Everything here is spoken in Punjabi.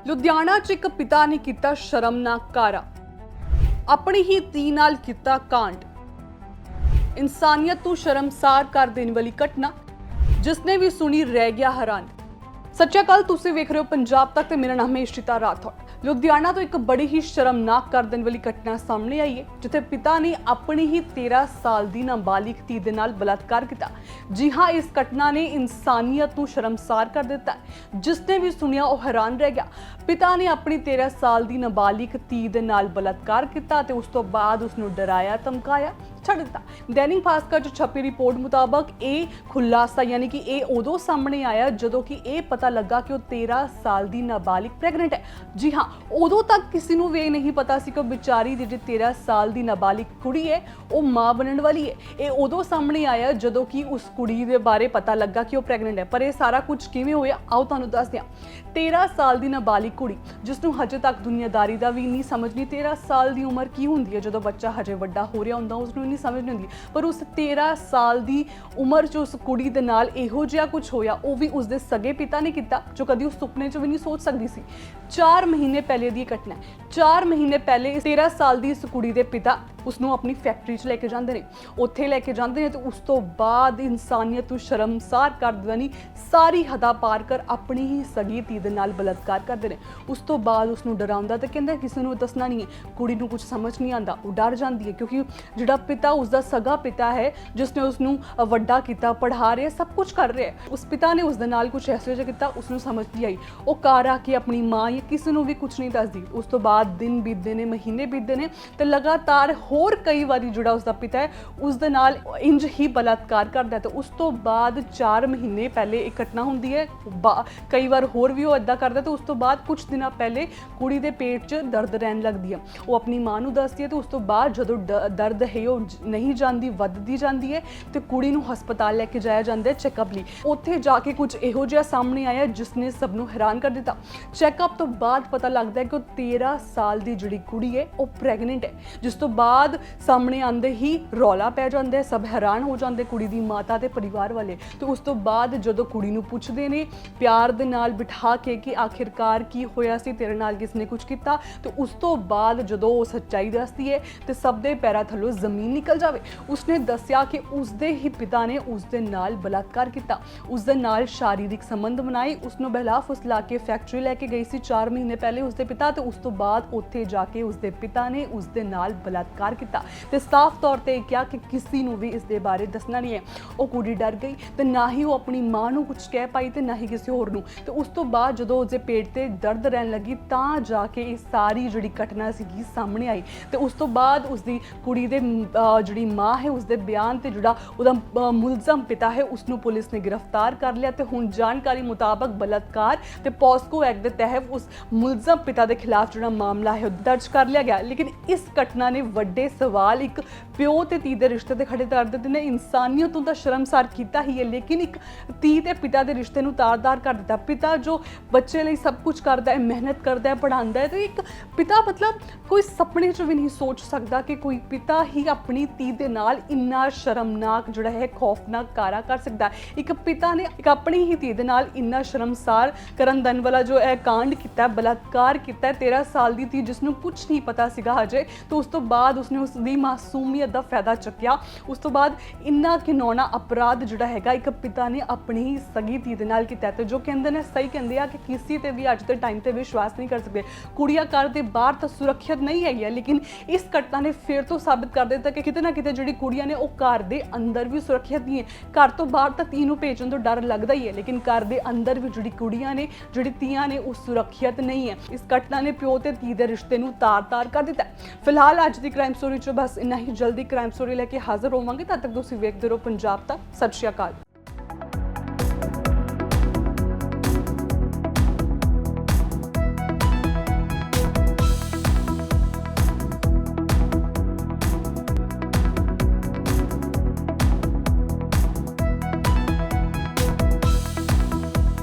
ਲੁਧਿਆਣਾ 'ਚ ਇੱਕ ਪਿਤਾ ਨੇ ਕੀਤਾ ਸ਼ਰਮਨਾਕ ਕਾਰਾ। ਆਪਣੀ ਹੀ ਧੀ ਨਾਲ ਕੀਤਾ ਕਾਂਡ। ਇਨਸਾਨੀਅਤ ਨੂੰ ਸ਼ਰਮਸਾਰ ਕਰ ਦੇਣ ਵਾਲੀ ਘਟਨਾ, ਜਿਸਨੇ ਵੀ ਸੁਣੀ ਰਹਿ ਗਿਆ ਹੈਰਾਨ। ਸਤਿ ਸ਼੍ਰੀ ਅਕਾਲ, ਤੁਸੀਂ ਵੇਖ ਰਹੇ ਹੋ ਪੰਜਾਬ ਤੱਕ ਤੇ ਮੇਰਾ ਨਾਮ ਹੈ ਇਸ਼ਿਤਾ ਰਾਠੌਰ। ਲੁਧਿਆਣਾ ਤੋਂ ਇੱਕ ਬੜੀ ਹੀ ਸ਼ਰਮਨਾਕ ਕਰ ਦੇਣ ਵਾਲੀ ਘਟਨਾ ਸਾਹਮਣੇ ਆਈ ਹੈ, ਜਿੱਥੇ ਪਿਤਾ ਨੇ ਆਪਣੀ ਹੀ 13 ਸਾਲ ਦੀ ਨਾਬਾਲਿਗ ਧੀ ਦੇ ਨਾਲ ਬਲਾਤਕਾਰ ਕੀਤਾ। ਜੀ ਹਾਂ, ਇਸ ਘਟਨਾ ਨੇ ਇਨਸਾਨੀਅਤ ਨੂੰ ਸ਼ਰਮਸਾਰ ਕਰ ਦਿੱਤਾ। ਜਿਸਨੇ ਵੀ ਸੁਣਿਆ ਉਹ ਹੈਰਾਨ ਰਹਿ ਗਿਆ। ਪਿਤਾ ਨੇ ਆਪਣੀ 13 ਸਾਲ ਦੀ ਨਾਬਾਲਿਗ ਧੀ ਦੇ ਨਾਲ ਬਲਾਤਕਾਰ ਕੀਤਾ ਤੇ ਉਸ ਤੋਂ ਬਾਅਦ ਉਸ ਨੂੰ ਡਰਾਇਆ, ਧਮਕਾਇਆ, ਛੱਡ ਦਿੱਤਾ। ਦੈਨਿਕ ਭਾਸਕਰ 'ਚ ਛਪੀ ਰਿਪੋਰਟ ਮੁਤਾਬਕ ਇਹ ਖੁਲਾਸਾ ਯਾਨੀ ਕਿ ਇਹ ਉਦੋਂ ਸਾਹਮਣੇ ਆਇਆ ਜਦੋਂ ਕਿ ਇਹ ਪਤਾ ਲੱਗਾ ਕਿ ਉਹ 13 ਸਾਲ ਦੀ ਨਾਬਾਲਿਗ ਪ੍ਰੈਗਨੈਂਟ ਹੈ। ਜੀ ਹਾਂ, ਉਦੋਂ ਤੱਕ ਕਿਸੇ ਨੂੰ ਵੀ ਨਹੀਂ ਪਤਾ ਸੀ ਕਿ ਉਹ ਵਿਚਾਰੀ ਦੀ ਜਿਹੜੀ 13 ਸਾਲ ਦੀ ਨਾਬਾਲਿਗ ਕੁੜੀ ਹੈ ਉਹ ਮਾਂ ਬਣਨ ਵਾਲੀ ਹੈ। ਇਹ ਉਦੋਂ ਸਾਹਮਣੇ ਆਇਆ ਜਦੋਂ ਕਿ ਉਸ ਕੁੜੀ ਦੇ ਬਾਰੇ ਪਤਾ ਲੱਗਾ ਕਿ ਉਹ ਪ੍ਰੈਗਨੈਂਟ ਹੈ। ਪਰ ਇਹ ਸਾਰਾ ਕੁਝ ਕਿਵੇਂ ਹੋਇਆ, ਆਓ ਤੁਹਾਨੂੰ ਦੱਸਦੇ ਹਾਂ। 13 ਸਾਲ ਦੀ ਨਾਬਾਲਿਗ ਕੁੜੀ, ਜਿਸ ਨੂੰ ਹਜੇ ਤੱਕ ਦੁਨੀਆਦਾਰੀ ਦਾ ਵੀ ਨਹੀਂ ਸਮਝ ਨਹੀਂ। 13 ਸਾਲ ਦੀ ਉਮਰ ਕੀ ਹੁੰਦੀ ਹੈ? ਜਦੋਂ ਬੱਚਾ ਹਜੇ ਵੱਡਾ ਹੋ ਰਿਹਾ ਹੁੰਦਾ ਉਸ ਨੂੰ ਨਹੀਂ ਸਮਝ ਨਹੀਂ ਹੁੰਦੀ। ਪਰ ਉਸ 13 ਸਾਲ ਦੀ ਉਮਰ 'ਚ ਉਸ ਕੁੜੀ ਦੇ ਨਾਲ ਇਹੋ ਜਿਹਾ ਕੁਝ ਹੋਇਆ, ਉਹ ਵੀ ਉਸਦੇ ਸਗੇ ਪਿਤਾ ਨੇ ਕੀਤਾ, ਜੋ ਕਦੀ ਉਸ ਸੁਪਨੇ 'ਚ ਵੀ ਨਹੀਂ ਸੋਚ ਸਕਦੀ ਸੀ। 4 ਮਹੀਨੇ ਪਹਿਲੇ ਦੀ ਘਟਨਾ ਹੈ। 4 ਮਹੀਨੇ ਪਹਿਲੇ 13 ਸਾਲ ਦੀ ਇਸ ਕੁੜੀ ਦੇ ਪਿਤਾ ਉਸ ਨੂੰ ਆਪਣੀ ਫੈਕਟਰੀ 'ਚ ਲੈ ਕੇ ਜਾਂਦੇ ਨੇ। ਉੱਥੇ ਲੈ ਕੇ ਜਾਂਦੇ ਨੇ ਤੇ ਉਸ ਤੋਂ ਬਾਅਦ ਇਨਸਾਨੀਅਤ ਨੂੰ ਸ਼ਰਮਸਾਰ ਕਰ ਦੇਣੀ, ਸਾਰੀ ਹੱਦਾਂ ਪਾਰ ਕਰ ਆਪਣੀ ਹੀ ਸਗੀ ਧੀ ਦੇ ਨਾਲ ਬਲਾਤਕਾਰ ਕਰਦੇ ਨੇ। ਉਸ ਤੋਂ ਬਾਅਦ ਉਸ ਨੂੰ ਡਰਾਉਂਦਾ ਤੇ ਕਹਿੰਦਾ ਕਿਸੇ ਨੂੰ ਦੱਸਣਾ ਨਹੀਂ ਹੈ। ਕੁੜੀ ਨੂੰ ਕੁਝ ਸਮਝ ਨਹੀਂ ਆਉਂਦਾ, ਉਹ ਡਰ ਜਾਂਦੀ ਹੈ ਕਿਉਂਕਿ ਜਿਹੜਾ ਪਿਤਾ ਉਸਦਾ ਸਗਾ ਪਿਤਾ ਹੈ, ਜਿਸ ਨੇ ਉਸ ਨੂੰ ਵੱਡਾ ਕੀਤਾ, ਪੜ੍ਹਾ ਰਿਹਾ, ਸਭ ਕੁਝ ਕਰ ਰਿਹਾ ਹੈ, ਉਸ ਪਿਤਾ ਨੇ ਉਸ ਦੇ ਨਾਲ ਕੁਝ ਐਸਾ ਜਿਹਾ ਕੀਤਾ ਉਸ ਨੂੰ ਸਮਝ ਨਹੀਂ ਆਈ। ਉਹ ਘਰ ਆ ਕੇ ਆਪਣੀ ਮਾਂ ਜਾਂ ਕਿਸੇ ਨੂੰ ਵੀ ਕੁਝ ਨਹੀਂ ਦੱਸਦੀ। ਉਸ ਤੋਂ ਬਾਅਦ ਦਿਨ ਬੀਤਦੇ ਨੇ, ਮਹੀਨੇ ਬੀਤਦੇ ਨੇ ਤੇ ਲਗਾਤਾਰ ਹੋਰ ਕਈ ਵਾਰੀ ਜਿਹੜਾ ਉਸਦਾ ਪਿਤਾ ਹੈ ਉਸ ਦੇ ਨਾਲ ਇੰਜ ਹੀ ਬਲਾਤਕਾਰ ਕਰਦਾ ਹੈ। ਤੇ ਉਸ ਤੋਂ ਬਾਅਦ 4 ਮਹੀਨੇ ਪਹਿਲੇ ਇਹ ਘਟਨਾ ਹੁੰਦੀ ਹੈ। ਕਈ ਵਾਰ ਹੋਰ ਵੀ ਉਹ ਇਦਾਂ ਕਰਦਾ ਤੇ ਉਸ ਤੋਂ ਬਾਅਦ ਕੁਝ ਦਿਨਾਂ ਪਹਿਲੇ ਕੁੜੀ ਦੇ ਪੇਟ 'ਚ ਦਰਦ ਰਹਿਣ ਲੱਗਦੀ ਹੈ। ਉਹ ਆਪਣੀ ਮਾਂ ਨੂੰ ਦੱਸਦੀ ਹੈ ਤੇ ਉਸ ਤੋਂ ਬਾਅਦ ਜਦੋਂ ਦਰਦ ਹੈ ਉਹ ਨਹੀਂ ਜਾਂਦੀ, ਵੱਧਦੀ ਜਾਂਦੀ ਹੈ ਤੇ ਕੁੜੀ ਨੂੰ ਹਸਪਤਾਲ ਲੈ ਕੇ ਜਾਇਆ ਜਾਂਦਾ ਹੈ ਚੈੱਕਅਪ ਲਈ। ਉੱਥੇ ਜਾ ਕੇ ਕੁਝ ਇਹੋ ਜਿਹਾ ਸਾਹਮਣੇ ਆਇਆ ਜਿਸ ਨੇ ਸਭ ਨੂੰ ਹੈਰਾਨ ਕਰ ਦਿੱਤਾ। ਚੈੱਕਅਪ ਤੋਂ ਬਾਅਦ ਪਤਾ ਲੱਗਦਾ ਹੈ ਕਿ ਉਹ 13 ਸਾਲ ਦੀ ਜਿਹੜੀ ਕੁੜੀ ਹੈ ਉਹ ਪ੍ਰੈਗਨੈਂਟ ਹੈ। ਜਿਸ ਤੋਂ ਬਾਅਦ ਸਾਹਮਣੇ ਆਉਂਦੇ ਹੀ ਰੌਲਾ ਪੈ ਜਾਂਦਾ ਹੈ, ਸਭ ਹੈਰਾਨ ਹੋ ਜਾਂਦੇ, ਕੁੜੀ ਦੀ ਮਾਤਾ ਤੇ ਪਰਿਵਾਰ ਵਾਲੇ। ਤੇ ਉਸ ਤੋਂ ਬਾਅਦ ਜਦੋਂ ਕੁੜੀ ਨੂੰ ਪੁੱਛਦੇ ਨੇ ਪਿਆਰ ਦੇ ਨਾਲ ਬਿਠਾ ਕੇ ਕਿ ਆਖਿਰਕਾਰ ਕੀ ਹੋਇਆ ਸੀ, ਤੇਰੇ ਨਾਲ ਕਿਸ ਨੇ ਕੁਝ ਕੀਤਾ, ਤੇ ਉਸ ਤੋਂ ਬਾਅਦ ਜਦੋਂ ਉਹ ਸੱਚਾਈ ਦੱਸਦੀ ਹੈ ਤੇ ਸਭ ਦੇ ਪੈਰਾਂ ਥੱਲੋਂ ਜ਼ਮੀਨ ਨਿਕਲ ਜਾਵੇ। ਉਸਨੇ ਦੱਸਿਆ ਕਿ ਉਸਦੇ ਹੀ ਪਿਤਾ ਨੇ ਉਸਦੇ ਨਾਲ ਬਲਾਤਕਾਰ ਕੀਤਾ, ਉਸਦੇ ਨਾਲ ਸ਼ਾਰੀਰਿਕ ਸੰਬੰਧ ਬਣਾਏ, ਉਸਨੂੰ ਬਹਿਲਾ ਫੁਸਲਾ ਕੇ ਫੈਕਟਰੀ ਲੈ ਕੇ ਗਈ ਸੀ 4 ਮਹੀਨੇ ਪਹਿਲੇ ਉਸਦੇ ਪਿਤਾ। ਤੇ ਉਸ ਤੋਂ ਬਾਅਦ ਉੱਥੇ ਜਾ ਕੇ ਉਸਦੇ ਪਿਤਾ ਨੇ ਉਸਦੇ ਨਾਲ ਬਲਾਤਕਾਰ ਕੀਤਾ ਤੇ ਸਾਫ਼ ਤੌਰ ਤੇ ਕਿਹਾ ਕਿ ਕਿਸੇ ਨੂੰ ਵੀ ਇਸ ਦੇ ਬਾਰੇ ਦੱਸਣਾ ਨਹੀਂ ਹੈ। ਉਹ ਕੁੜੀ ਡਰ ਗਈ ਤੇ ਨਾ ਹੀ ਉਹ ਆਪਣੀ ਮਾਂ ਨੂੰ ਕੁਝ ਕਹਿ ਪਾਈ ਤੇ ਨਾ ਹੀ ਕਿਸੇ ਹੋਰ ਨੂੰ। ਤੇ ਉਸ ਤੋਂ ਬਾਅਦ ਜਦੋਂ ਉਸਦੇ ਪੇਟ ਤੇ ਦਰਦ ਰਹਿਣ ਲੱਗੀ ਤਾਂ ਜਾ ਕੇ ਇਹ ਸਾਰੀ ਜਿਹੜੀ ਘਟਨਾ ਸੀਗੀ ਸਾਹਮਣੇ ਆਈ। ਤੇ ਉਸ ਤੋਂ ਬਾਅਦ ਉਸਦੀ ਕੁੜੀ ਦੇ ਜਿਹੜੀ ਮਾਂ ਹੈ ਉਸਦੇ ਬਿਆਨ ਤੇ ਜਿਹੜਾ ਉਹਦਾ ਮੁਲਜ਼ਮ ਪਿਤਾ ਹੈ ਉਸ ਨੂੰ ਪੁਲਿਸ ਨੇ ਗ੍ਰਿਫਤਾਰ ਕਰ ਲਿਆ। ਤੇ ਹੁਣ ਜਾਣਕਾਰੀ ਮੁਤਾਬਕ ਬਲਾਤਕਾਰ ਤੇ ਪੋਸਕੋ ਐਕਟ ਦੇ ਤਹਿਤ ਉਸ ਮੁਲਜ਼ਮ ਪਿਤਾ ਦੇ ਖਿਲਾਫ ਜਿਹੜਾ ਮਾਮਲਾ ਹੈ ਉਹ ਦਰਜ ਕਰ ਲਿਆ ਗਿਆ। ਲੇਕਿਨ ਇਸ ਘਟਨਾ ਨੇ ਵੱਡੇ ਸਵਾਲ ਇੱਕ ਪਿਓ ਤੇ ਧੀ ਦੇ ਰਿਸ਼ਤੇ ਤੇ ਖੜੇ ਕਰ ਦਿੱਤੇ ਨੇ। ਇਨਸਾਨੀਅਤ ਨੂੰ ਤਾਂ ਸ਼ਰਮਸਾਰ ਕੀਤਾ ਹੀ ਹੈ, ਲੇਕਿਨ ਇੱਕ ਧੀ ਤੇ ਪਿਤਾ ਦੇ ਰਿਸ਼ਤੇ ਨੂੰ ਤਾਰ-ਤਾਰ ਕਰ ਦਿੱਤਾ। ਪਿਤਾ ਜੋ ਬੱਚੇ ਲਈ ਸਭ ਕੁਝ ਕਰਦਾ ਹੈ, ਮਿਹਨਤ ਕਰਦਾ ਹੈ, ਪੜ੍ਹਾਉਂਦਾ ਹੈ, ਤੇ ਇੱਕ ਪਿਤਾ ਮਤਲਬ ਕੋਈ ਸੁਪਨੇ 'ਚ ਵੀ ਨਹੀਂ ਸੋਚ ਸਕਦਾ ਕਿ ਕੋਈ ਪਿਤਾ ਹੀ ਆਪਣੀ ਧੀ ਦੇ ਨਾਲ ਇੰਨਾ ਸ਼ਰਮਨਾਕ ਜਿਹੜਾ ਹੈ ਖੌਫਨਾਕ ਕਾਰਾ ਕਰ ਸਕਦਾ। ਇੱਕ ਪਿਤਾ ਨੇ ਇੱਕ ਆਪਣੀ ਹੀ ਧੀ ਦੇ ਨਾਲ ਇੰਨਾ ਸ਼ਰਮਸਾਰ ਕਰਨ ਦਨ ਵਾਲਾ ਜੋ ਇਹ ਕਾਂਡ ਕੀਤਾ, ਬਲਾਤਕਾਰ ਕੀਤਾ। 13 ਸਾਲ ਦੀ ਧੀ ਜਿਸ ਨੂੰ ਕੁਝ ਨਹੀਂ ਪਤਾ ਸੀਗਾ ਹਜੇ, ਤੇ ਉਸ ਤੋਂ ਬਾਅਦ ਉਸਨੇ ਉਸ ਦੀ ਮਾਸੂਮੀਅਤ ਦਾ ਫਾਇਦਾ ਚੱਕਿਆ। ਉਸ ਤੋਂ ਬਾਅਦ ਇੰਨਾ ਘਿਨੌਣਾ ਅਪਰਾਧ ਜਿਹੜਾ ਹੈਗਾ ਇੱਕ ਪਿਤਾ ਨੇ ਆਪਣੀ ਹੀ ਸਗੀ ਧੀ ਦੇ ਨਾਲ ਕੀਤਾ। ਤੇ ਜੋ ਕਹਿੰਦੇ ਨੇ ਸਹੀ ਕਹਿੰਦੇ ਆ ਕਿ ਕਿਸੇ ਤੇ ਵੀ ਅੱਜ ਦੇ ਟਾਈਮ ਤੇ ਵਿਸ਼ਵਾਸ ਨਹੀਂ ਕਰ ਸਕਦੇ। ਕੁੜੀਆਂ ਘਰ ਦੇ ਬਾਹਰ ਤਾਂ ਸੁਰੱਖਿਅਤ ਨਹੀਂ ਹੈਗੀਆਂ, ਲੇਕਿਨ ਇਸ ਘਟਨਾ ਨੇ ਫਿਰ ਤੋਂ ਸਾਬਿਤ ਕਰ ਦਿੱਤਾ ਕਿ ਕਿਤੇ ਨਾ ਕਿਤੇ ਜਿਹੜੀ ਕੁੜੀਆਂ ਨੇ ਉਹ ਘਰ ਦੇ ਅੰਦਰ ਵੀ ਸੁਰੱਖਿਅਤ ਨਹੀਂ ਹੈ। ਘਰ ਤੋਂ ਬਾਹਰ ਤਾਂ ਧੀ ਨੂੰ ਭੇਜਣ ਤੋਂ ਡਰ ਲੱਗਦਾ ਹੀ ਹੈ, ਲੇਕਿਨ ਘਰ ਦੇ ਅੰਦਰ ਵੀ ਜਿਹੜੀ ਕੁੜੀਆਂ ਨੇ, ਜਿਹੜੀ ਧੀਆਂ ਨੇ, ਉਹ ਸੁਰੱਖਿਅਤ ਨਹੀਂ ਹੈ। ਇਸ ਘਟਨਾ ਨੇ ਪਿਓ ਤੇ ਧੀ ਦੇ ਰਿਸ਼ਤੇ ਨੂੰ ਤਾਰ-ਤਾਰ ਕਰ ਦਿੱਤਾ। ਫਿਲਹਾਲ ਅੱਜ ਦੀ ਕ੍ਰਾਈਮ ਸਟੋਰੀ 'ਚ ਬਸ ਇੰਨਾ ਹੀ। ਜਲਦੀ ਕ੍ਰਾਈਮ ਸਟੋਰੀ ਲੈ ਕੇ ਹਾਜ਼ਰ ਹੋਵਾਂਗੇ, ਤਦ ਤੱਕ ਤੁਸੀਂ ਵੇਖਦੇ ਰਹੋ ਪੰਜਾਬ ਤੱਕ। ਸਤਿ ਸ਼੍ਰੀ ਅਕਾਲ।